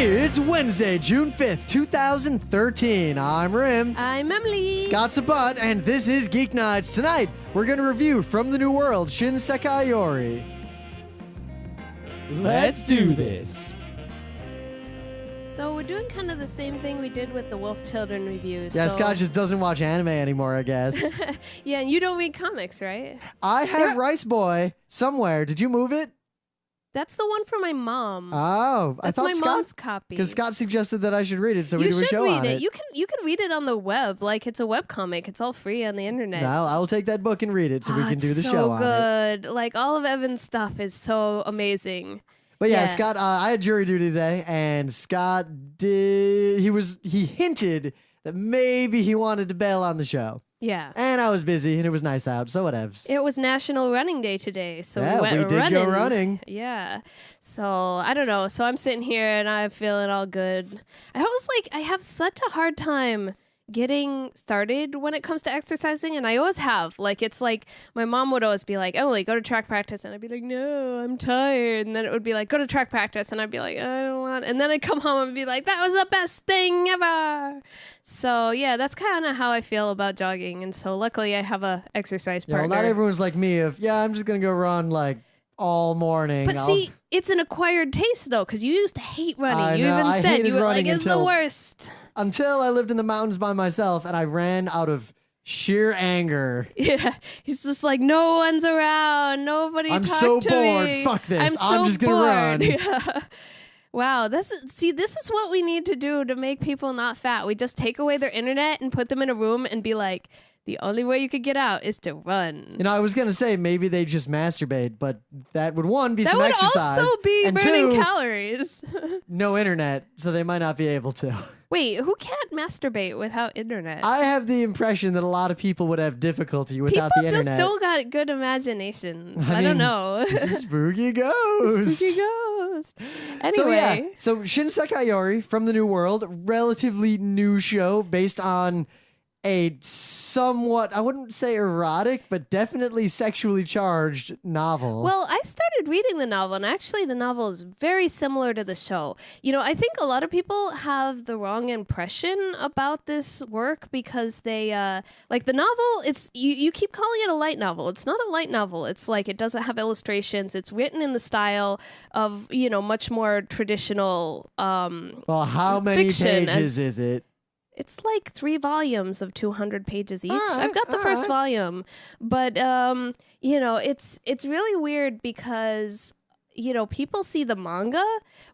It's Wednesday, June 5th, 2013. I'm Rym. I'm Emily. Scott's a butt, and this is Geeknights. Tonight, we're going to review From the New World, Shin Sekai Yori. Let's do this. So we're doing kind of the same thing we did with the Wolf Children reviews. Yeah, Scott just doesn't watch anime anymore, I guess. Yeah, and you don't read comics, right? I have Rice Boy somewhere. Did you move it? That's the one for my mom. Oh, That's I thought my Scott, mom's copy. because Scott suggested that I should read it, so we You do a should show read on it. it. You can read it on the web, like it's a web comic. It's all free on the internet. No, I'll take that book and read it, so we can do the it's show on it. so good. Like all of Evan's stuff is so amazing. But yeah, Yeah. Scott, I had jury duty today, and Scott he hinted that maybe he wanted to bail on the show. Yeah. And I was busy, and it was nice out, so whatevs. It was National Running Day today, so Yeah, we went we did running. go running. Yeah. So I don't know. So I'm sitting here and I'm feeling all good. I was like, I have such a hard time getting started when it comes to exercising, and I always have. Like, it's like my mom would always be like, Emily, go to track practice, and I'd be like, no, I'm tired. And then it would be like, go to track practice, and I'd be like, I don't want. And then I'd come home and be like, that was the best thing ever. So yeah, that's kind of how I feel about jogging. And so luckily I have a exercise Yeah, partner. well, not everyone's like me. I'm just gonna go run like all morning. But see, it's an acquired taste though, because you used to hate running. I You know, even I said hated you were like, running it's the until- worst. until I lived in the mountains by myself, and I ran out of sheer anger. Yeah, he's just like, no one's around. Nobody. I'm talk so to bored. me. Fuck this. I'm I'm so just gonna bored." run. Yeah. Wow, this is what we need to do to make people not fat. We just take away their internet and put them in a room and be like, the only way you could get out is to run. You know, I was gonna say maybe they just masturbate, but that would be That some would exercise, also be and burning two, calories. no internet, so they might not be able to. Wait, who can't masturbate without internet? I have the impression that a lot of people would have difficulty without People the just internet. don't got good imaginations. I I don't mean, know. It's a spooky ghost. Spooky ghost. Anyway, So yeah, so Shin Sekai Yori From the New World, relatively new show based on a somewhat, I wouldn't say erotic, but definitely sexually charged novel. well, I started reading the novel, and actually the novel is very similar to the show. You know, I think a lot of people have the wrong impression about this work because they, like the novel, it's, you keep calling it a light novel. It's not a light novel. It's like, it doesn't have illustrations. It's written in the style of, you know, much more traditional, well, how many fiction pages is it? It's like 3 volumes of 200 pages each. Alright, I've got the first alright. volume, but you know, it's really weird because, you know, people see the manga,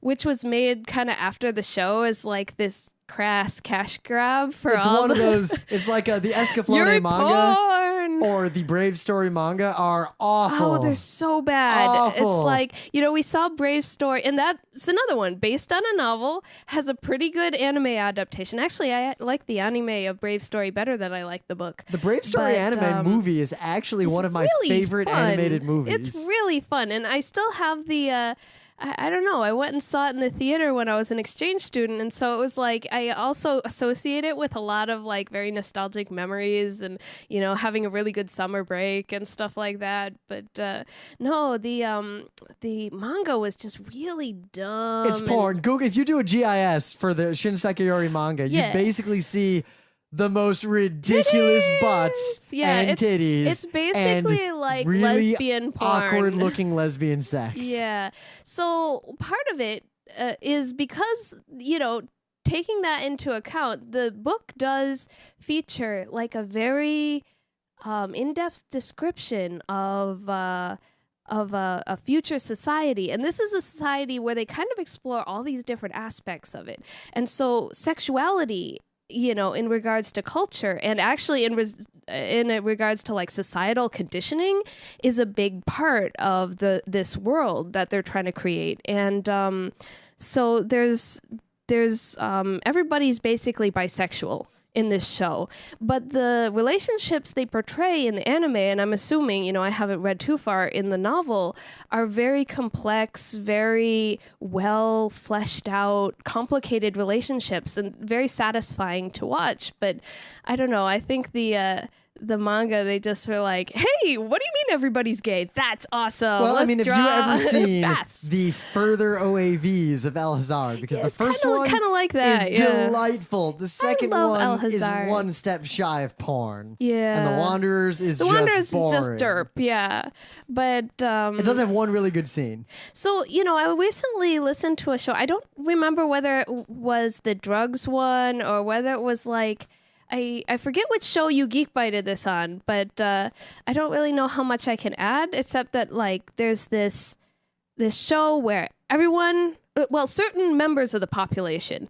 which was made kind of after the show, as like this crass cash grab for It's all one of the those. It's like the Yuri Escaflowne manga porn. or the Brave Story manga are awful. Oh, they're so bad. Awful. It's like, you know, we saw Brave Story, and that's another one based on a novel, has a pretty good anime adaptation. Actually, I like the anime of Brave Story better than I like the book. The Brave Story But, anime movie is actually It's one of my really favorite fun. animated movies. It's really fun, and I still have the. I don't know. I went and saw it in the theater when I was an exchange student, and so it was like I also associate it with a lot of like very nostalgic memories, and you know, having a really good summer break and stuff like that. But no, the manga was just really dumb. It's porn. Google, if you do a GIS for the Shin Sekai Yori manga, Yeah. you basically see the most ridiculous butts Yeah, and titties. It's basically and like really lesbian porn. awkward looking lesbian sex. Yeah. So part of it is because, you know, taking that into account, the book does feature like a very in-depth description of a future society. And this is a society where they kind of explore all these different aspects of it. And so sexuality, you know, in regards to culture, and actually in regards to like societal conditioning, is a big part of this world that they're trying to create. And so there's everybody's basically bisexual in this show, but the relationships they portray in the anime, and I'm assuming, you know, I haven't read too far in the novel, are very complex, very well fleshed out, complicated relationships, and very satisfying to watch. But I don't know, I think the the manga, they just were like, hey, what do you mean everybody's gay? That's awesome. Well, Let's I mean, have you draw ever seen bats. the further OAVs of El Hazard? Because Yeah, the it's first kinda- one kinda like that, is yeah. delightful. The second love one El is Hazard. one step shy of porn. Yeah. And The Wanderers is The just Wanderers boring. is just derp, yeah. But It does have one really good scene. so, I recently listened to a show. I don't remember whether it was the drugs one or whether it was like I forget which show you Geekbited this on, but I don't really know how much I can add, except that like there's this show where everyone, certain members of the population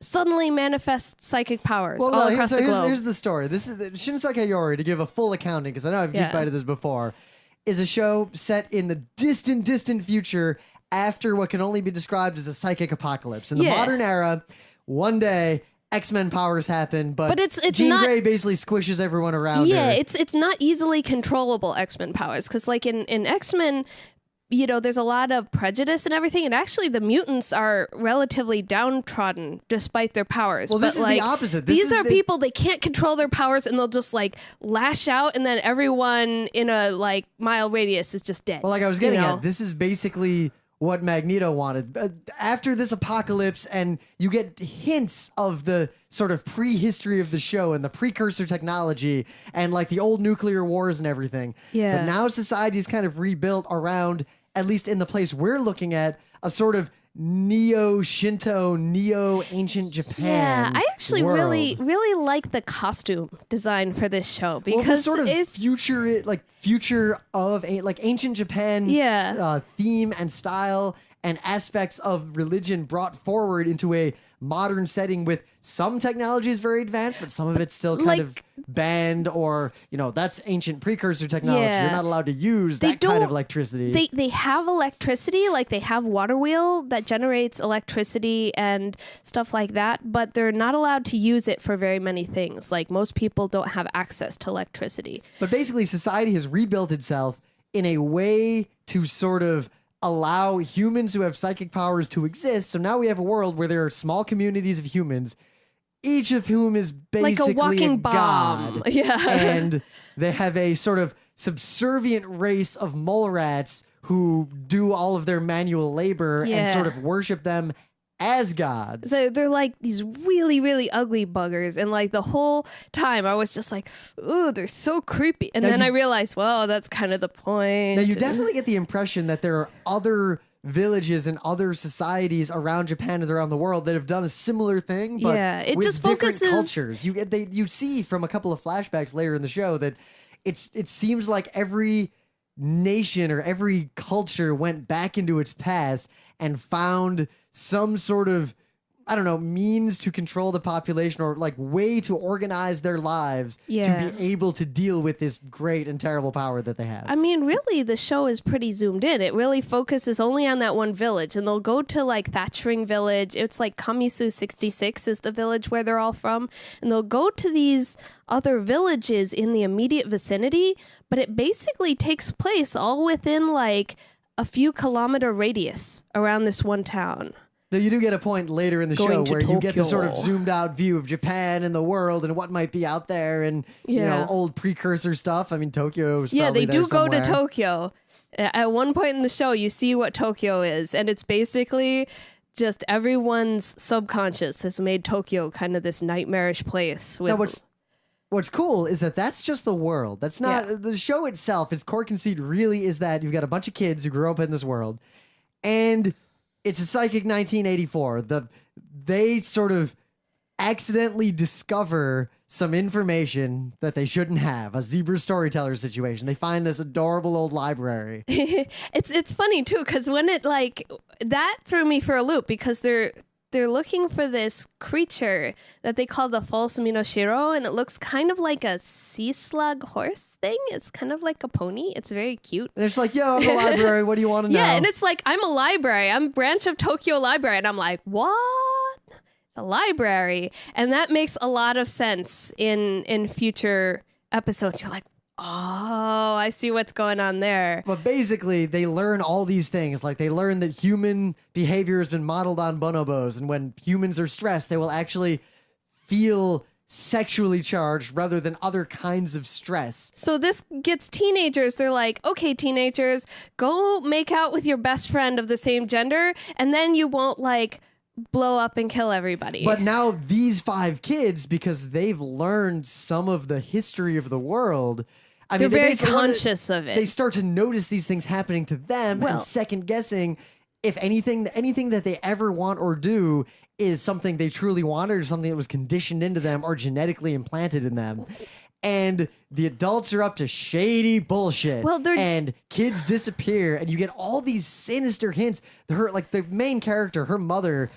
suddenly manifest psychic powers all across the globe. Here's the story. This is Shin Sekai Yori, to give a full accounting, because I know I've Geekbited this before, is a show set in the distant, distant future after what can only be described as a psychic apocalypse. In the modern era, one day, X-Men powers happen, but it's Jean not, Grey basically squishes everyone around her. it's not easily controllable X-Men powers, because like in X-Men, there's a lot of prejudice and everything, and actually the mutants are relatively downtrodden despite their powers. Well, this is the opposite. These are people, they can't control their powers, and they'll just like lash out, and then everyone in a like mile radius is just dead. Well, like I was getting at, this is basically what Magneto wanted. After this apocalypse, and you get hints of the sort of prehistory of the show and the precursor technology and like the old nuclear wars and everything. Yeah. But now society is kind of rebuilt around, at least in the place we're looking at, a sort of neo-Shinto, neo-ancient Japan. Yeah, I actually world. really like the costume design for this show, because Well, this sort of it's future of like ancient Japan theme and style and aspects of religion brought forward into a modern setting with some technologies very advanced, but some of it's still kind of banned, or that's ancient precursor technology. Yeah. You're not allowed to use that kind of electricity. They have electricity, like they have water wheel that generates electricity and stuff like that, but they're not allowed to use it for very many things. Like most people don't have access to electricity. But basically, society has rebuilt itself in a way to sort of allow humans who have psychic powers to exist. So now we have a world where there are small communities of humans, each of whom is basically like a walking god. bomb. Yeah. And they have a sort of subservient race of mole rats who do all of their manual labor and sort of worship them as gods. They're like these really, really ugly buggers. And like the whole time I was just like, ooh, they're so creepy. And then I realized, well, that's kind of the point. Now you definitely get the impression that there are other villages and other societies around Japan and around the world that have done a similar thing, but it with just different focuses cultures. You see from a couple of flashbacks later in the show that it seems like every nation or every culture went back into its past and found some sort of, I don't know, means to control the population, or like way to organize their lives to be able to deal with this great and terrible power that they have. I mean, really, the show is pretty zoomed in. It really focuses only on that one village, and they'll go to like Thatchering Village. It's like Kamisu 66 is the village where they're all from, and they'll go to these other villages in the immediate vicinity, but it basically takes place all within like a few kilometer radius around this one town. Though you do get a point later in the show where you get the sort of zoomed out view of Japan and the world and what might be out there, and old precursor stuff. I mean, Tokyo is probably they do there go to somewhere. Tokyo. At one point in the show, you see what Tokyo is, and it's basically just everyone's subconscious has made Tokyo kind of this nightmarish place. With Now, what's cool is that that's just the world. That's not the show itself. Its core conceit really is that you've got a bunch of kids who grew up in this world, and it's a psychic 1984. They sort of accidentally discover some information that they shouldn't have. A zebra storyteller situation. They find this adorable old library. It's funny too, because when it like that threw me for a loop, because they're looking for this creature that they call the false Minoshiro, and it looks kind of like a sea slug horse thing. It's kind of like a pony. It's very cute. And it's like, yo, I'm the library. What do you want to know? Yeah, and it's like, I'm a library. I'm a branch of Tokyo Library. And I'm like, what? It's a library. And that makes a lot of sense in future episodes. You're like, oh, I see what's going on there. But basically, they learn all these things. Like, they learn that human behavior has been modeled on bonobos, and when humans are stressed, they will actually feel sexually charged rather than other kinds of stress. So this gets teenagers. They're like, okay, teenagers, go make out with your best friend of the same gender, and then you won't like blow up and kill everybody. But now these 5 kids, because they've learned some of the history of the world, I they're mean, very conscious of it. They start to notice these things happening to them and second guessing if anything that they ever want or do is something they truly wanted or something that was conditioned into them or genetically implanted in them. And the adults are up to shady bullshit. And kids disappear, and you get all these sinister hints. The main character, her mother,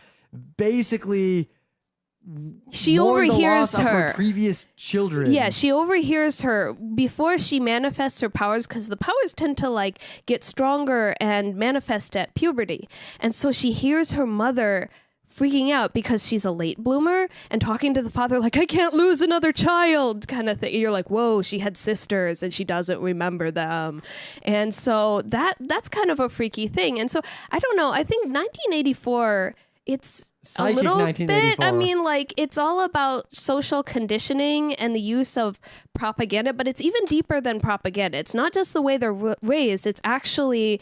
basically she mourned overhears the loss of her previous children. Yeah, she overhears her before she manifests her powers, because the powers tend to like get stronger and manifest at puberty. And so she hears her mother freaking out because she's a late bloomer and talking to the father like, I can't lose another child kind of thing. You're like, whoa, she had sisters and she doesn't remember them. And so that's kind of a freaky thing. And so I don't know. I think 1984, it's Psychic a little 1984. bit, I mean, like, it's all about social conditioning and the use of propaganda, but it's even deeper than propaganda. It's not just the way they're raised. It's actually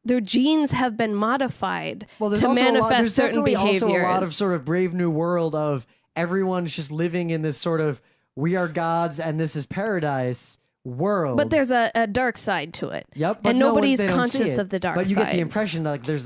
their genes have been modified to manifest certain behaviors. There's also a lot of sort of Brave New World of everyone's just living in this sort of we are gods and this is paradise world. But there's a dark side to it. Yep. And nobody's conscious of the dark side. But you get the impression that like there's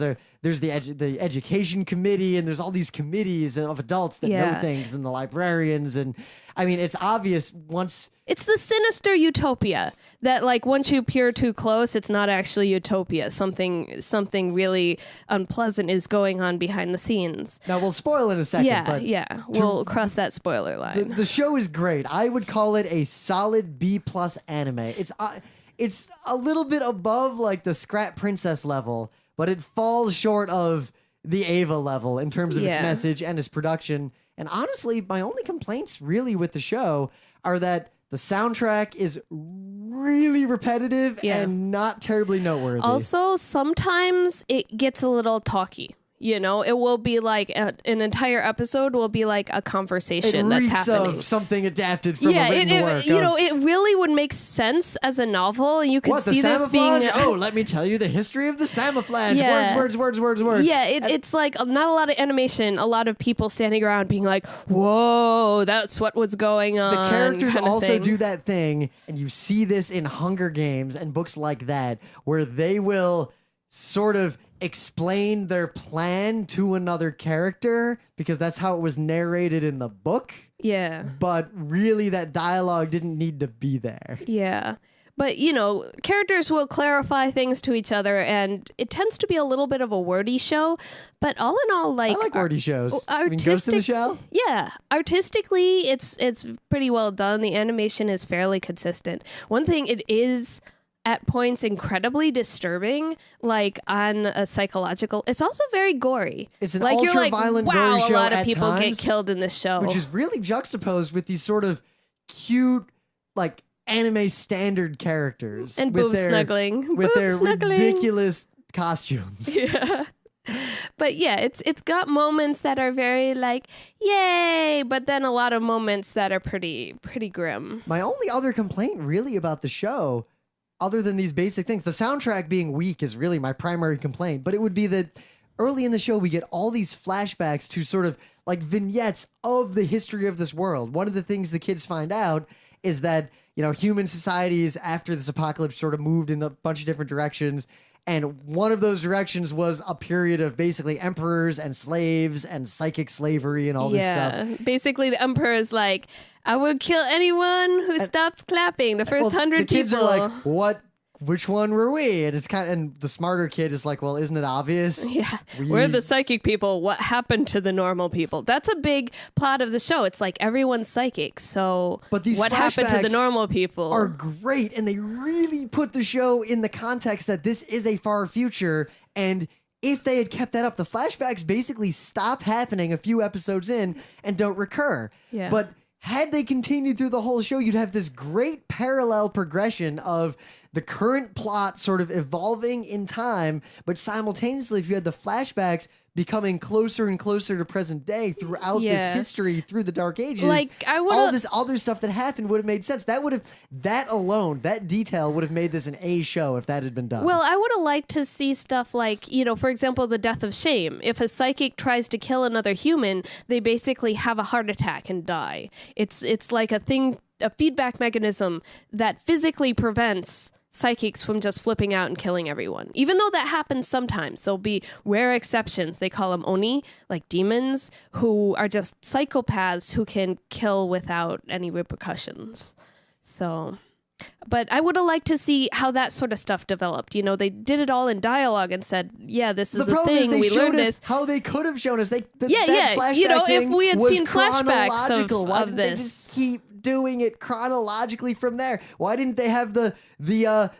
the education committee and there's all these committees of adults that know things and the librarians. And I mean, it's obvious once... It's the sinister utopia that like once you peer too close, it's not actually utopia. Something really unpleasant is going on behind the scenes. Now we'll spoil in a second. We'll cross that spoiler line. The show is great. I would call it a solid B+ anime. It's a little bit above like the Scrap Princess level, but it falls short of the Ava level in terms of its message and its production. And honestly, my only complaints really with the show are that the soundtrack is really repetitive and not terribly noteworthy. Also, sometimes it gets a little talky. You know, it will be like an entire episode will be like a conversation that's happening. Of something adapted from a written work. You know, it really would make sense as a novel. You could see this being. Oh, let me tell you the history of the Samaflange. Yeah. Words. Yeah, it's like not a lot of animation. A lot of people standing around being like, "Whoa, that's what was going on." The characters also do that thing, and you see this in Hunger Games and books like that, where they will sort of explain their plan to another character because that's how it was narrated in the book. Yeah. But really that dialogue didn't need to be there. Yeah. But, you know, characters will clarify things to each other, and it tends to be a little bit of a wordy show. But all in all, like... I like wordy shows. I mean, Ghost in the Shell? Yeah. Artistically, it's pretty well done. The animation is fairly consistent. One thing it is... at points incredibly disturbing, like on a psychological. It's also very gory. It's an like, ultra-violent, gory show a lot of at people times, get killed in this show. Which is really juxtaposed with these sort of cute, like, anime standard characters. And boob snuggling. With their ridiculous costumes. Yeah. But yeah, it's got moments that are very like, yay, but then a lot of moments that are pretty grim. My only other complaint really about the show, other than these basic things, the soundtrack being weak is really my primary complaint, but it would be that early in the show, we get all these flashbacks to sort of like vignettes of the history of this world. One of the things the kids find out is that, you know, human societies after this apocalypse sort of moved in a bunch of different directions. And one of those directions was a period of basically emperors and slaves and psychic slavery and all this stuff. Basically, the emperor is like, I will kill anyone who stops clapping. The first 100 people. The kids are like, what? Which one were we? And it's and the smarter kid is like, well, isn't it obvious? Yeah. We're the psychic people. What happened to the normal people? That's a big plot of the show. It's like everyone's psychic. So but these what happened to the normal people? Are great. And they really put the show in the context that this is a far future. And if they had kept that up, the flashbacks basically stop happening a few episodes in and don't recur. Yeah. But had they continued through the whole show, you'd have this great parallel progression of the current plot sort of evolving in time, but simultaneously, if you had the flashbacks becoming closer and closer to present day throughout this history, through the Dark Ages. Like, all this other stuff that happened would have made sense. That alone, that detail would have made this an A show if that had been done. Well, I would have liked to see stuff like, you know, for example, the death of shame. If a psychic tries to kill another human, they basically have a heart attack and die. It's like a feedback mechanism that physically prevents psychics from just flipping out and killing everyone. Even though that happens sometimes, there'll be rare exceptions. They call them oni, like demons, who are just psychopaths who can kill without any repercussions. So, but I would have liked to see how that sort of stuff developed. You know, they did it all in dialogue and said, yeah, this is the problem thing. Is they we showed learned us this. how they could have shown us. That You know, if we had was seen flashbacks Why of didn't this. they just keep doing it chronologically from there? Why didn't they have the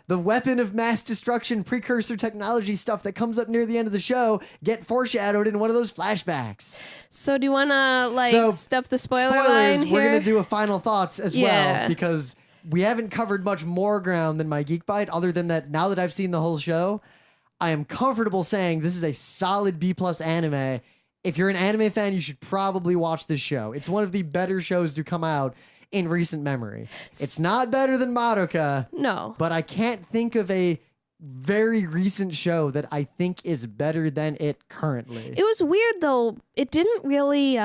weapon of mass destruction precursor technology stuff that comes up near the end of the show get foreshadowed in one of those flashbacks? So do you want to step the spoilers line here? We're gonna do a final thoughts as well, because we haven't covered much more ground than my Geek Bite, other than that now that I've seen the whole show, I am comfortable saying this is a solid B+ anime. If you're an anime fan, you should probably watch this show. It's one of the better shows to come out in recent memory. It's not better than Madoka. No. But I can't think of a very recent show that I think is better than it currently. It was weird though. It didn't really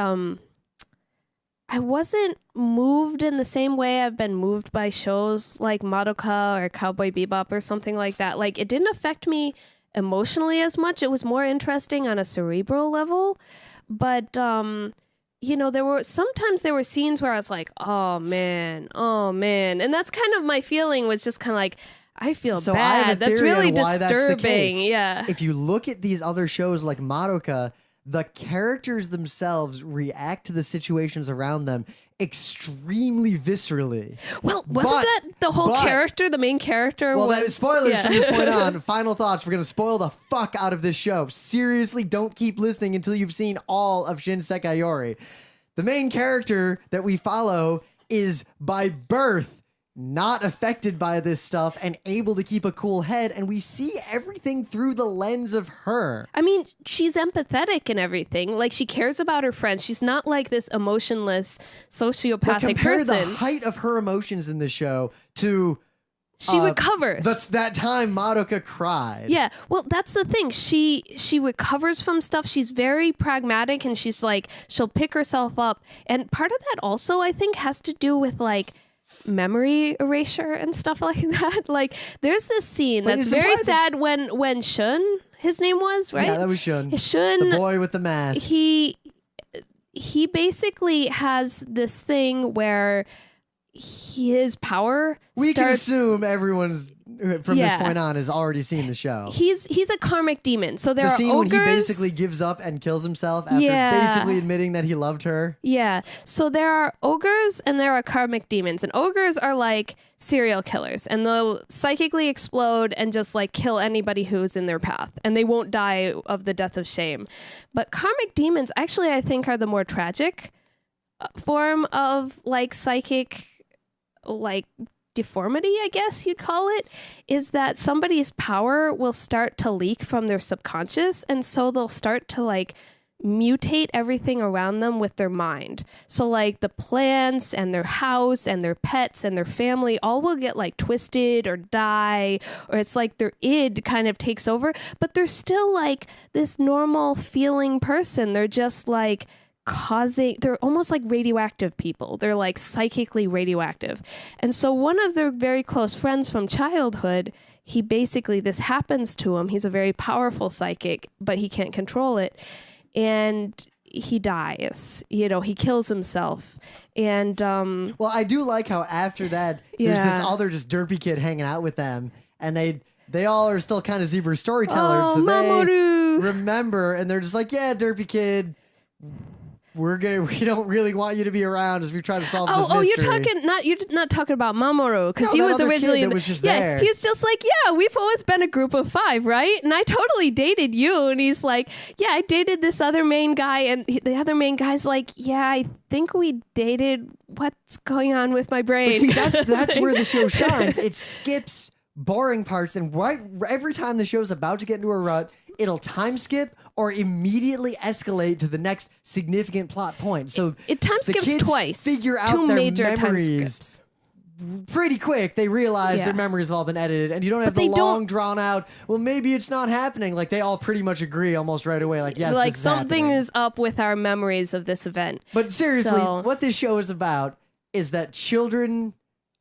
I wasn't moved in the same way I've been moved by shows like Madoka or Cowboy Bebop or something like that. Like, it didn't affect me emotionally as much. It was more interesting on a cerebral level. But you know, there were scenes where I was like, oh man. And that's kind of my feeling, was just kind of like, I feel so bad. I have a That's theory really on why disturbing. That's the case. Yeah. If you look at these other shows like Madoka, the characters themselves react to the situations around them extremely viscerally. Well, wasn't that the whole character, the main character? Well, was, that is spoilers from this point on. Final thoughts. We're going to spoil the fuck out of this show. Seriously, don't keep listening until you've seen all of Shin Sekai Yori. The main character that we follow is by birth not affected by this stuff and able to keep a cool head, and we see everything through the lens of her. I mean, she's empathetic and everything. Like, she cares about her friends. She's not like this emotionless sociopathic but compare person. the height of her emotions in the show to she recovers. That time Madoka cried. Yeah, well, that's the thing. She recovers from stuff. She's very pragmatic, and she's like, she'll pick herself up. And part of that also, I think, has to do with like memory erasure and stuff like that. Like, there's this scene that's very sad when Shun, his name was, right? Yeah, that was Shun. Shun, the boy with the mask. He basically has this thing where his power can assume everyone's from this point on has already seen the show. He's a karmic demon. So there the are scene ogres. when he basically gives up and kills himself after basically admitting that he loved her. Yeah. So there are ogres and there are karmic demons. And ogres are like serial killers, and they'll psychically explode and just like kill anybody who's in their path, and they won't die of the death of shame. But karmic demons actually, I think, are the more tragic form of like psychic like deformity, I guess you'd call it, is that somebody's power will start to leak from their subconscious, and so they'll start to like mutate everything around them with their mind. So like the plants and their house and their pets and their family all will get like twisted or die, or it's like their id kind of takes over, but they're still like this normal feeling person. They're just like they're almost like radioactive people. They're like psychically radioactive. And so one of their very close friends from childhood, this happens to him. He's a very powerful psychic, but he can't control it. And he dies, you know, he kills himself. And well, I do like how after that there's this other just derpy kid hanging out with them, and they all are still kind of zebra storytellers. So Mamoru. They remember, and they're just like, yeah, derpy kid, we don't really want you to be around as we try to solve this mystery. You're not talking about Mamoru, because he was originally that was just there. He's just like, yeah, we've always been a group of 5, right? And I totally dated you. And he's like, yeah, I dated this other main guy, and the other main guy's like, yeah, I think we dated. What's going on with my brain? But see, that's where the show shines. It skips boring parts, and every time the show's about to get into a rut, it'll time skip or immediately escalate to the next significant plot point. So it time the skips kids twice. figure out Two their major time memories skips. pretty quick. They realize Yeah. their memories have all been edited, and you don't have But the they don't- long drawn out, well, maybe it's not happening. Like, they all pretty much agree almost right away. Like, yes, Like this is something happening. is up with our memories of this event. But seriously, So- what this show is about is that children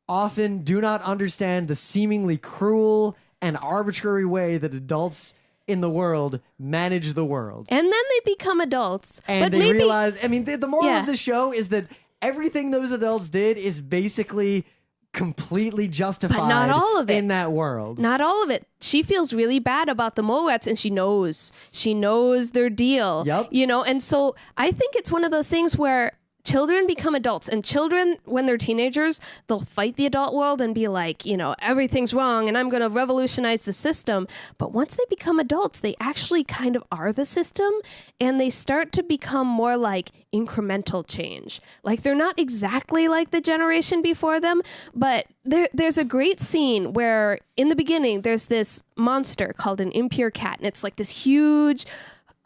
often do not understand the seemingly cruel and arbitrary way that adults in the world manage the world. And then they become adults. And but they maybe, realize, I mean, the moral Yeah. of the show is that everything those adults did is basically completely justified not all of it. in that world. Not all of it. She feels really bad about the mole rats, and she knows their deal. Yep. You know, and so I think it's one of those things where children become adults, and children, when they're teenagers, they'll fight the adult world and be like, you know, everything's wrong and I'm going to revolutionize the system. But once they become adults, they actually kind of are the system, and they start to become more like incremental change. Like, they're not exactly like the generation before them, but there's a great scene where in the beginning there's this monster called an impure cat, and it's like this huge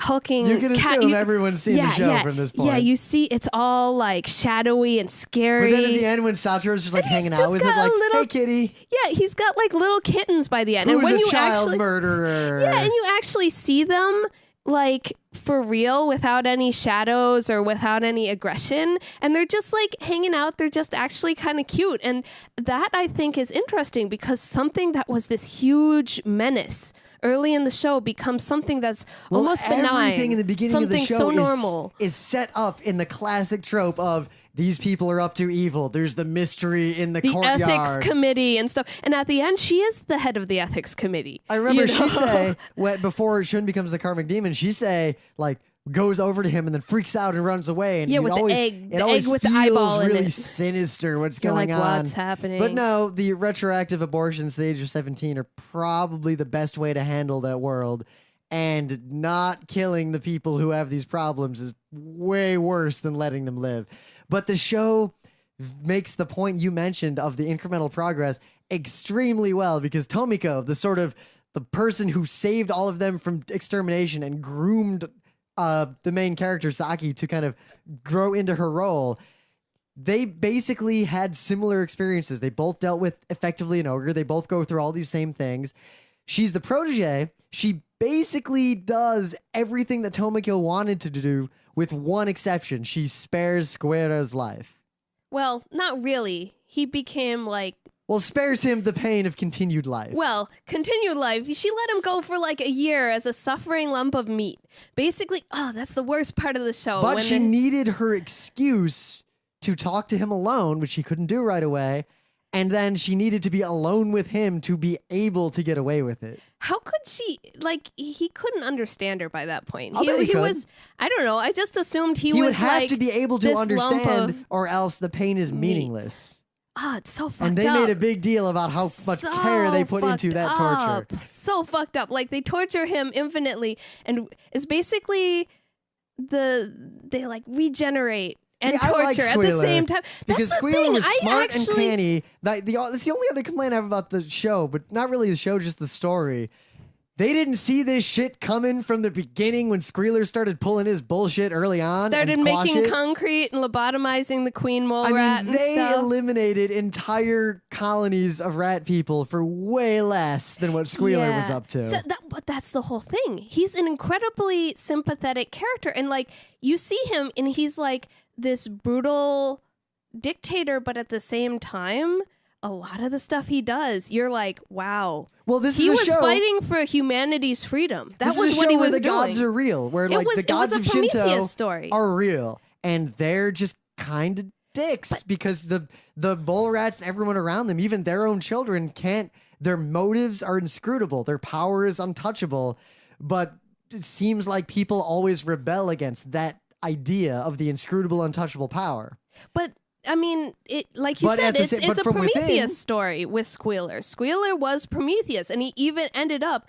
hulking You can cat. assume everyone's seen the show from this point. Yeah, you see it's all like shadowy and scary. But then at the end, when Satoru's just like And he's hanging just out with it, got a like, little- hey, kitty, Yeah, he's got like little kittens by the end. who's and when a you child actually murderer? Yeah, and you actually see them like for real without any shadows or without any aggression, and they're just like hanging out. They're just actually kind of cute, and that I think is interesting because something that was this huge menace early in the show becomes something that's almost benign. Everything in the beginning something of the show so normal. is set up in the classic trope of these people are up to evil. There's the mystery in the, The courtyard. ethics committee and stuff. And at the end, she is the head of the ethics committee. I remember you know? she say, before Shun becomes the karmic demon, she say, like, goes over to him and then freaks out and runs away. And Yeah, it with the always, egg- it the always egg with the feels eyeball in really it. sinister what's You're going like, on. what's happening? But no, the retroactive abortions at the age of 17 are probably the best way to handle that world. And not killing the people who have these problems is way worse than letting them live. But the show makes the point you mentioned of the incremental progress extremely well, because Tomiko, the person who saved all of them from extermination and groomed the main character Saki to kind of grow into her role, they basically had similar experiences. They both dealt with effectively an ogre. They both go through all these same things. She's the protege. She basically does everything that Tomiko wanted to do, with one exception. She spares Square's life. Well, not really. He became like, Well, spares him the pain of continued life. continued life. She let him go for like a year as a suffering lump of meat. Basically, that's the worst part of the show. But when she needed her excuse to talk to him alone, which she couldn't do right away. And then she needed to be alone with him to be able to get away with it. How could she, like, he couldn't understand her by that point. I'll bet he could. was, I don't know, I just assumed he He was would have like to be able to this lump understand, of or else the pain is meaningless. it's so fucked up. And they made a big deal about how much So care they put into fucked that torture. up. So fucked up. Like, they torture him infinitely, and it's basically they like regenerate and See, I torture like at the Squealer, same time. Because That's the Squealer thing. was I smart and actually- canny. That's the only other complaint I have about the show, but not really the show, just the story. They didn't see this shit coming from the beginning when Squealer started pulling his bullshit early on. Started and quash making it. concrete and lobotomizing the queen mole I rat mean, and they stuff. eliminated entire colonies of rat people for way less than what Squealer was up to. But that's the whole thing. He's an incredibly sympathetic character, and like you see him, and he's like this brutal dictator, but at the same time, a lot of the stuff he does, you're like, wow. Well, this He is a was show. fighting for humanity's freedom. That This was is a what show he where was the doing. gods are real, where It like was- the it was gods a of Shinto Prometheus story. are real, and they're just kind of dicks because the mole rats and everyone around them, even their own children, can't. Their motives are inscrutable. Their power is untouchable, but it seems like people always rebel against that idea of the inscrutable, untouchable power. But I mean, it like you But said, at the it's but a from Prometheus within- story with Squealer. Squealer was Prometheus, and he even ended up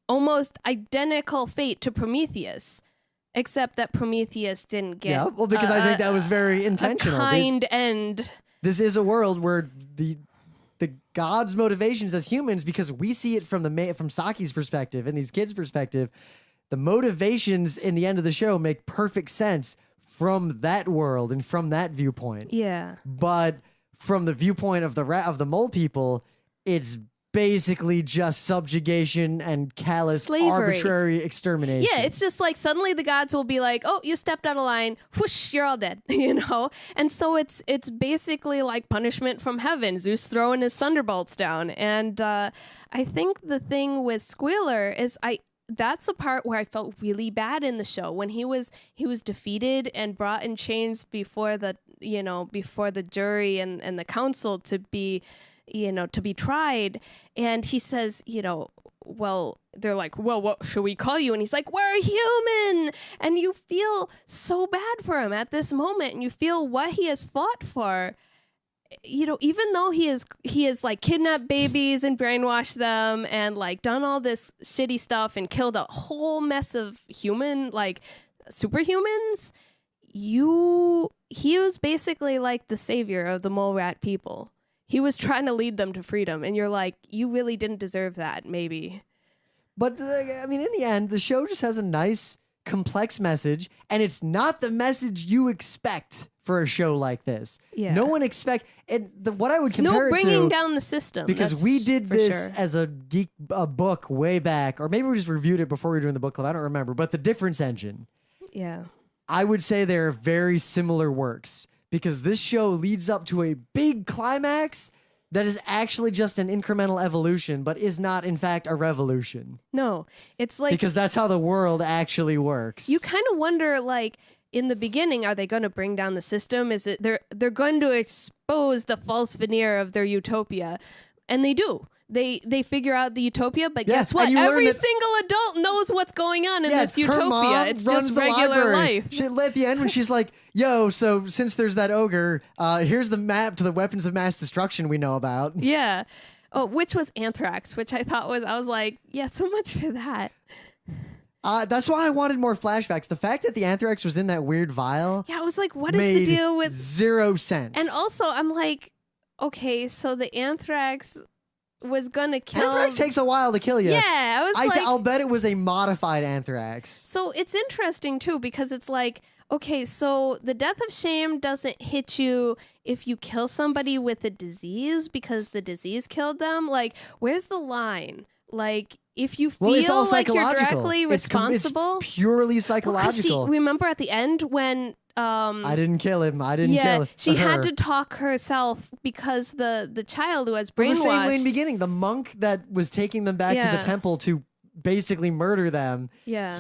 almost identical fate to Prometheus, except that Prometheus didn't get. Yeah, well, because I think that was very intentional. A kind end. This is a world where the gods' motivations as humans, because we see it from from Saki's perspective and these kids' perspective, the motivations in the end of the show make perfect sense from that world and from that viewpoint. Yeah. But from the viewpoint of the mole people, it's basically just subjugation and callous, Slavery. arbitrary extermination. Yeah, it's just like suddenly the gods will be like, "Oh, you stepped out of line. Whoosh, you're all dead." You know? And so it's basically like punishment from heaven. Zeus throwing his thunderbolts down. And I think the thing with Squealer is that's a part where I felt really bad in the show when he was defeated and brought in chains before the jury and the council to be tried. And he says, well, they're like, well, what should we call you? And he's like, we're human. And you feel so bad for him at this moment. And you feel what he has fought for. Even though he is like kidnapped babies and brainwashed them and like done all this shitty stuff and killed a whole mess of human, like superhumans, he was basically like the savior of the mole rat people. He was trying to lead them to freedom, and you're like, you really didn't deserve that, maybe. But, I mean, in the end, the show just has a nice, complex message, and it's not the message you expect for a show like this. Yeah. No one expect... what I would compare it to... bringing down the system. Because we did this as a book way back, or maybe we just reviewed it before we were doing the book club, I don't remember, but The Difference Engine. Yeah. I would say they're very similar works. Because this show leads up to a big climax that is actually just an incremental evolution, but is not, in fact, a revolution. No, it's like... Because that's how the world actually works. You kind of wonder, like, in the beginning, are they going to bring down the system? Is it they're going to expose the false veneer of their utopia? And they do. They figure out the utopia, but guess what? Every single adult knows what's going on in this utopia. Mom it's runs just the regular library. life. At the end when she's like, yo, so since there's that ogre, here's the map to the weapons of mass destruction we know about. Yeah. Oh, which was anthrax, which I was like, yeah, so much for that. That's why I wanted more flashbacks. The fact that the anthrax was in that weird vial. Yeah, I was like, what is the deal with... zero sense. And also, I'm like, okay, so the anthrax... was gonna kill... Anthrax takes a while to kill you. Yeah, I was like... I'll bet it was a modified anthrax. So it's interesting, too, because it's like, okay, so the death of shame doesn't hit you if you kill somebody with a disease because the disease killed them. Like, where's the line? Like, if you feel like you're directly responsible... It's purely psychological. Remember at the end when... I didn't kill him. I didn't kill him. She had to talk herself because the child who was brainwashed. Well, the same way in the beginning, the monk that was taking them back to the temple to basically murder them. Yeah.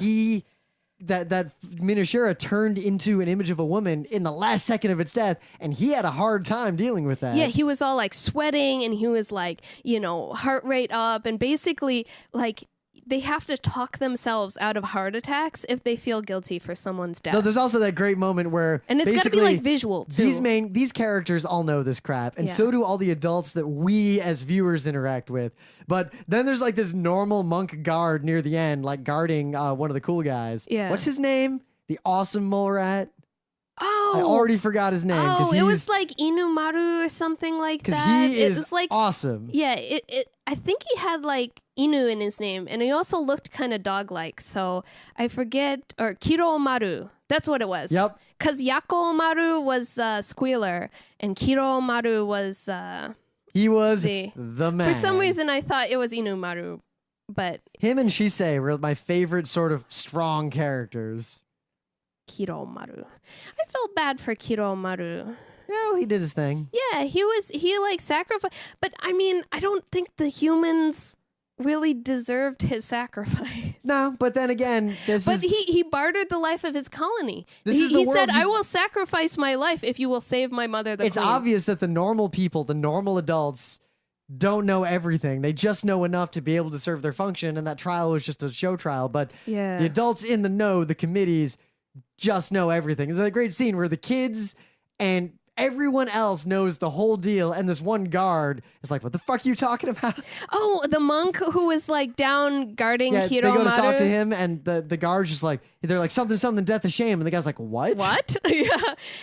That Minoshira turned into an image of a woman in the last second of its death, and he had a hard time dealing with that. Yeah, he was all like sweating, and he was like, heart rate up, and basically like. They have to talk themselves out of heart attacks if they feel guilty for someone's death. No, there's also that great moment where and it's got to be like visual too. These characters all know this crap, and so do all the adults that we as viewers interact with. But then there's like this normal monk guard near the end, like guarding one of the cool guys. Yeah. What's his name? The awesome mole rat. Oh, I already forgot his name. Oh, it was like Inumaru or something like that. Because he is like awesome. Yeah, I think he had like Inu in his name, and he also looked kind of dog-like. So I forget, or Kiromaru. That's what it was. Yep. Because Yakomaru was Squealer, and Kiromaru was... he was the man. For some reason, I thought it was Inumaru, but... Him and Shisei were my favorite sort of strong characters. Kiromaru. I felt bad for Kiromaru. Yeah, well, he did his thing. Yeah, he like sacrificed. But I mean, I don't think the humans really deserved his sacrifice. No, but then again, he bartered the life of his colony. He said, I will sacrifice my life if you will save my mother, the It's queen. obvious that the normal people, the normal adults, don't know everything. They just know enough to be able to serve their function, and that trial was just a show trial. But the adults in the know, the committees, just know everything. It's a great scene where the kids and everyone else knows the whole deal, and this one guard is like, what the fuck are you talking about? Oh, the monk who was like down guarding Hiromaru. They go to talk to him, and the guard's just like, they're like, something, death of shame. And the guy's like, what? What? Yeah.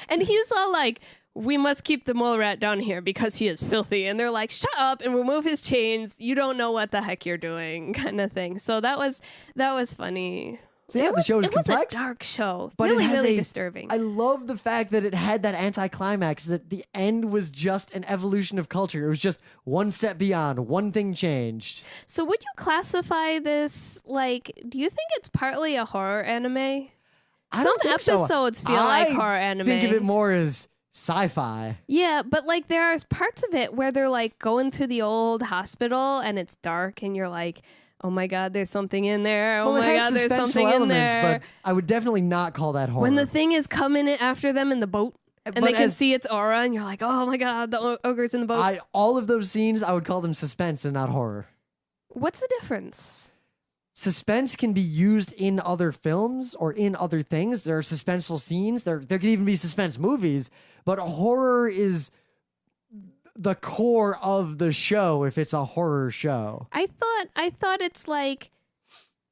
And he's all like, we must keep the mole rat down here because he is filthy. And they're like, shut up and remove his chains. You don't know what the heck you're doing, kind of thing. So that was funny. So yeah, the show is complex. It was a dark show. But really, it has really disturbing. I love the fact that it had that anticlimax, that the end was just an evolution of culture. It was just one step beyond, one thing changed. So would you classify this, like, do you think it's partly a horror anime? Some episodes feel like horror anime. Think of it more as sci-fi. Yeah, but like there are parts of it where they're like going through the old hospital and it's dark and you're like, oh my God, there's something in there. Oh my God, there's something in there. But I would definitely not call that horror. When the thing is coming in after them in the boat and they can see its aura and you're like, oh my God, the ogre's in the boat. All of those scenes, I would call them suspense and not horror. What's the difference? Suspense can be used in other films or in other things. There are suspenseful scenes. There could even be suspense movies. But horror is the core of the show if it's a horror show. I thought it's like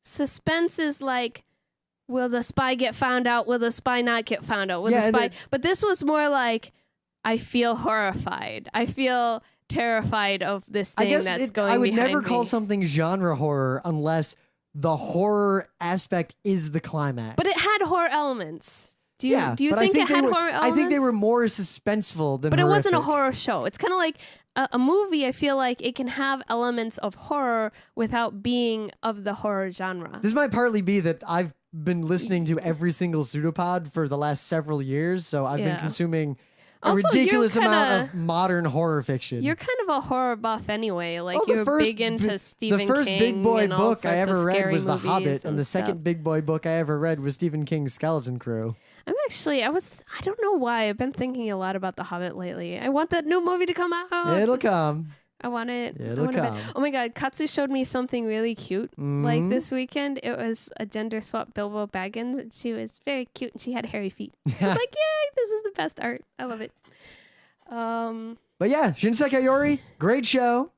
suspense is like, will the spy get found out? Will the spy not get found out? Will the spy? But this was more like, I feel horrified. I feel terrified of this thing that's going I would behind never me. call something genre horror unless the horror aspect is the climax. But it had horror elements. Do you but think it had horror elements? I think they were more suspenseful than But horrific. it wasn't a horror show. It's kind of like a movie. I feel like it can have elements of horror without being of the horror genre. This might partly be that I've been listening to every single pseudopod for the last several years, so I've been consuming a ridiculous amount of modern horror fiction. You're kind of a horror buff anyway. Like you're big into Stephen King. The first big boy book I ever read was The Hobbit, and the stuff. second big boy book I ever read was Stephen King's Skeleton Crew. I don't know why. I've been thinking a lot about The Hobbit lately. I want that new movie to come out. It'll come. I want it. It'll come. Oh my God, Katsu showed me something really cute. Like this weekend, it was a gender swap Bilbo Baggins. And she was very cute and she had hairy feet. I was like, yay, this is the best art. I love it. But yeah, Shin Sekai Yori, great show.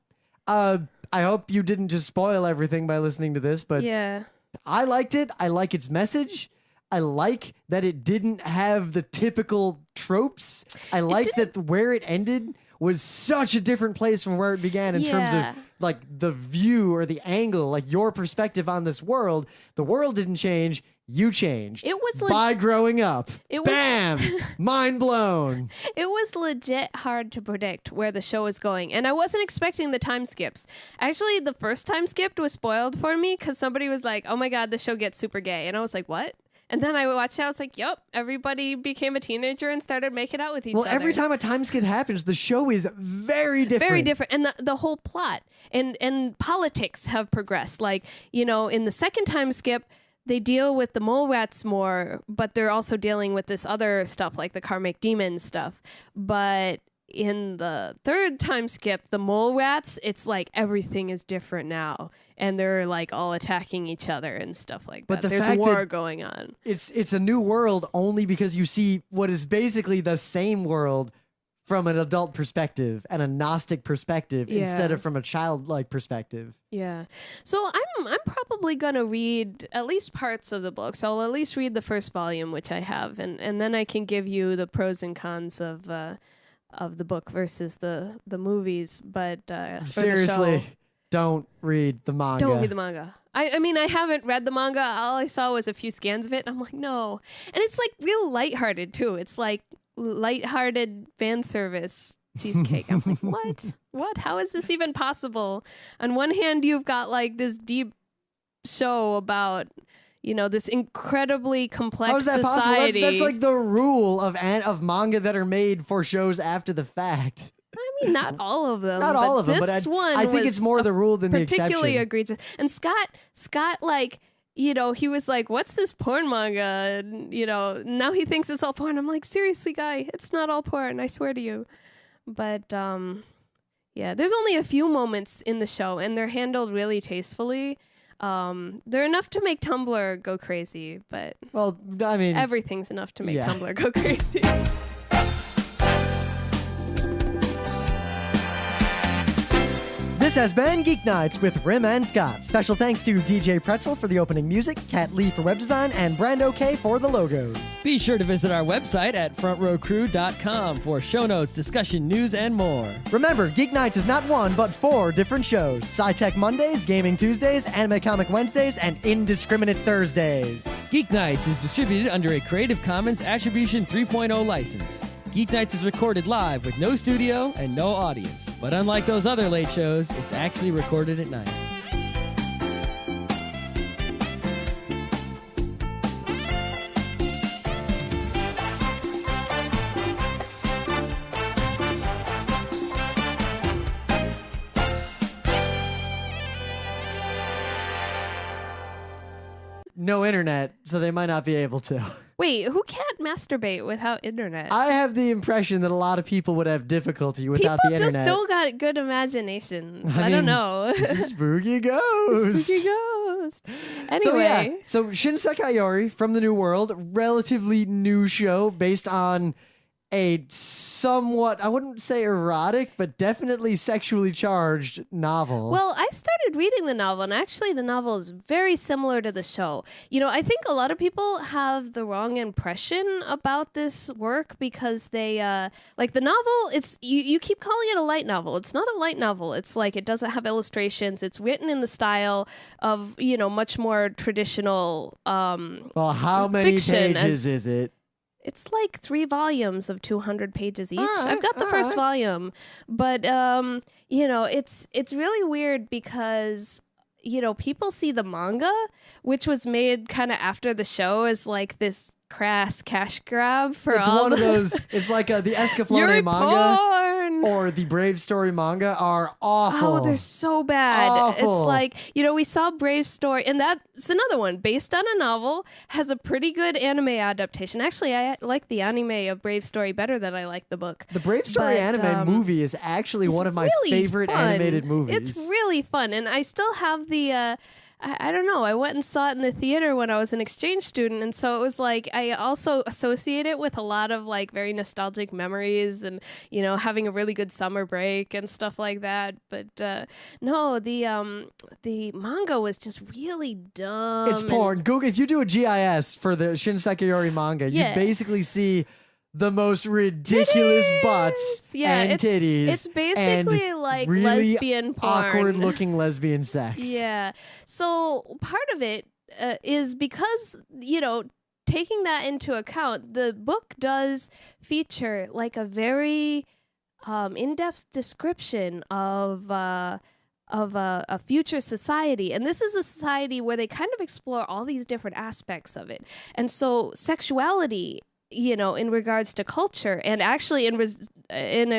I hope you didn't just spoil everything by listening to this, but yeah, I liked it. I like its message. I like that it didn't have the typical tropes. I like that where it ended was such a different place from where it began in terms of like the view or the angle, like your perspective on this world. The world didn't change. You changed. It was by growing up. Bam! Mind blown. It was legit hard to predict where the show was going, and I wasn't expecting the time skips. Actually, the first time skip was spoiled for me because somebody was like, "Oh my God, the show gets super gay," and I was like, "What?" And then I watched it. I was like, "Yep, everybody became a teenager and started making out with each other." Well, every time a time skip happens, the show is very different. Very different, and the whole plot and politics have progressed. Like in the second time skip, they deal with the mole rats more, but they're also dealing with this other stuff like the karmic demon stuff. But in the third time skip, the mole rats, it's like everything is different now, and they're like all attacking each other and stuff like that. But there's war going on. It's a new world only because you see what is basically the same world from an adult perspective and a Gnostic perspective instead of from a childlike perspective. Yeah. So I'm probably gonna read at least parts of the book. So I'll at least read the first volume, which I have, and then I can give you the pros and cons of the book versus the movies. But seriously, don't read the manga. Don't read the manga. I mean, I haven't read the manga. All I saw was a few scans of it, and I'm like, no. And it's like real lighthearted too. It's like lighthearted fan service cheesecake. I'm like, what? How is this even possible? On one hand, you've got like this deep show about this incredibly complex How is that society. Possible? That's like the rule of manga that are made for shows after the fact. I mean, not all of them. Not all of them, but I think it's more the rule than the exception. Particularly agreed with. And Scott, like, he was like, what's this porn manga? And, now he thinks it's all porn. I'm like, seriously, guy, it's not all porn. I swear to you. But, yeah, there's only a few moments in the show, and they're handled really tastefully. They're enough to make Tumblr go crazy, but well, I mean, everything's enough to make Tumblr go crazy. has been Geeknights with Rym and Scott. Special thanks to DJ Pretzel for the opening music, Kat Lee for web design, and Brando K for the logos. Be sure to visit our website at frontrowcrew.com for show notes, discussion, news, and more. Remember, Geeknights is not one, but 4 different shows. Sci-Tech Mondays, Gaming Tuesdays, Anime Comic Wednesdays, and Indiscriminate Thursdays. Geeknights is distributed under a Creative Commons Attribution 3.0 license. Geeknights is recorded live with no studio and no audience. But unlike those other late shows, it's actually recorded at night. No internet, so they might not be able to. Wait, who can't masturbate without internet? I have the impression that a lot the would have difficulty without the People internet. just don't got good imaginations. I mean, don't know. It's a spooky ghost. Spooky ghost. Anyway. So Shin Sekai Yori from the New World, relatively new show based on a somewhat, I wouldn't say erotic, but definitely sexually charged novel. Well, I started reading the novel, and actually the novel is very similar to the show. You know, I think a lot of people have the wrong impression about this work because they, like the novel, it's, you keep calling it a light novel. It's not a light novel. It's like, it doesn't have illustrations. It's written in the style of, you know, much more traditional, well, how many pages is it? It's like 3 volumes of 200 pages each. Right, I've got the first volume, but you know, it's really weird because, you know, people see the manga, which was made kind of after the show, as like this crass cash grab for it's all one of those. It's like the Escaflowne manga or the Brave Story manga are awful. Oh, they're so bad. Awful. It's like, you know, we saw Brave Story, and that's another one based on a novel, has a pretty good anime adaptation. Actually, I like the anime of Brave Story better than I like the book. The Brave Story anime movie is actually one of my really favorite fun. animated movies. It's really fun, and I still have the I don't know. I went and saw it in the theater when I was an exchange student, and so it was like I also associate it with a lot of like very nostalgic memories, and you know, having a really good summer break and stuff like that. But no, the manga was just really dumb. It's porn. Google, if you do a GIS for the Shin Sekai Yori manga, you basically see the most ridiculous butts and titties. It's basically and like really lesbian porn. awkward-looking lesbian sex. Yeah. So part of it is because, you know, taking that into account, the book does feature like a very in-depth description of a future society. And this is a society where they kind of explore all these different aspects of it. And so sexuality, you know, in regards to culture and actually in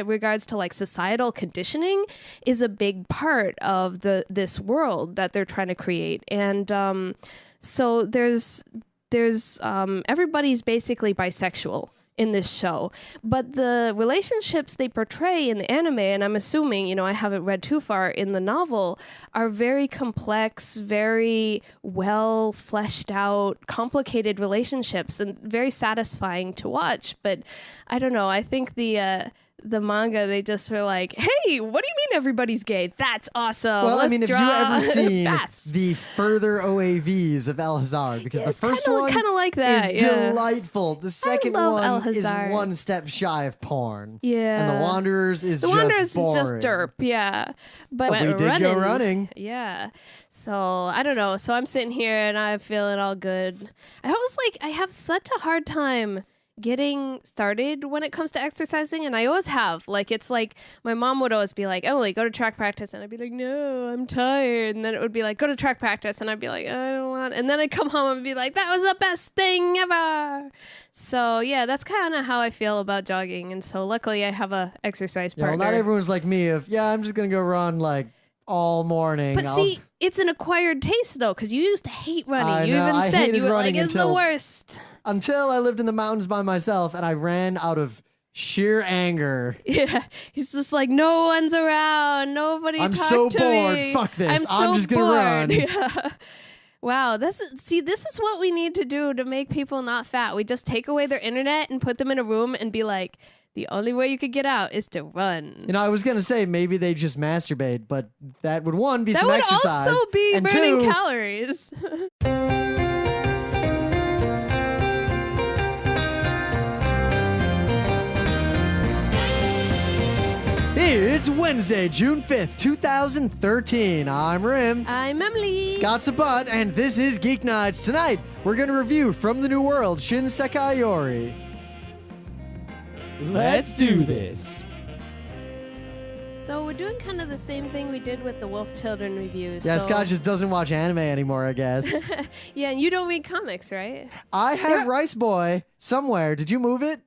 regards to like societal conditioning is a big part of this world that they're trying to create. And so there's everybody's basically bisexual in this show, but the relationships they portray in the anime, and I'm assuming, you know, I haven't read too far in the novel, are very complex, very well fleshed out, complicated relationships, and very satisfying to watch. But I don't know, I think the manga, they just were like, hey, what do you mean everybody's gay? That's awesome. Well, Let's I mean, have you draw ever seen bats. the further OAVs of El Hazard? Because the first one kind of like that, is delightful. The second love one El is Hazard. one step shy of porn. Yeah. And The Wanderers is just Wanderers boring. is just derp, yeah. But we did go running. Yeah. So, I don't know. So I'm sitting here and I'm feeling all good. I was like, I have such a hard time getting started when it comes to exercising, and I always have. Like, it's like my mom would always be like, Emily, go to track practice, and I'd be like, no, I'm tired. And then it would be like, go to track practice, and I'd be like, I don't want. And then I'd come home and be like, that was the best thing ever. So yeah, that's kind of how I feel about jogging. And so luckily I have a exercise partner. Well, not everyone's like me. I'm just gonna go run like all morning. But see, it's an acquired taste though, because you used to hate running. You even said you were like, it's the worst. Until I lived in the mountains by myself and I ran out of sheer anger. Yeah, he's just like, no one's around. Nobody I'm talk so to bored. me. Fuck this. I'm just going to run. Yeah. Wow, this is what we need to do to make people not fat. We just take away their internet and put them in a room and be like, the only way you could get out is to run. You know, I was gonna say maybe they just masturbate, but that would one be That some would exercise, also be and burning two, calories. it's Wednesday, June 5th, 2013. I'm Rym. I'm Emily. Scott's a butt, and this is Geeknights. Tonight, we're gonna review From the New World, Shin Sekai Yori. Let's do this. So we're doing kind of the same thing we did with the Wolf Children reviews. Yeah, so... Scott just doesn't watch anime anymore, I guess. Yeah, and you don't read comics, right? I have Rice Boy somewhere. Did you move it?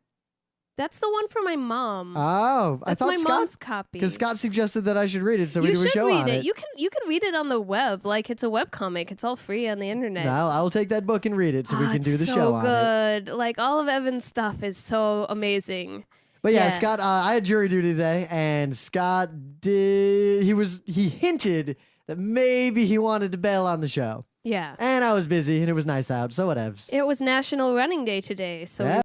That's the one for my mom. Oh, I That's thought my Scott, mom's copy. because Scott suggested that I should read it, so we You do a should show read on it. it. You can read it on the web. Like, it's a webcomic. It's all free on the internet. Now I'll take that book and read it so we can do the so show on it. good. Like, all of Evan's stuff is so amazing. But yeah, Yeah. Scott, I had jury duty today, and Scott he hinted that maybe he wanted to bail on the show. Yeah. And I was busy, and it was nice out, so whatevs. It was National Running Day today, so Yeah.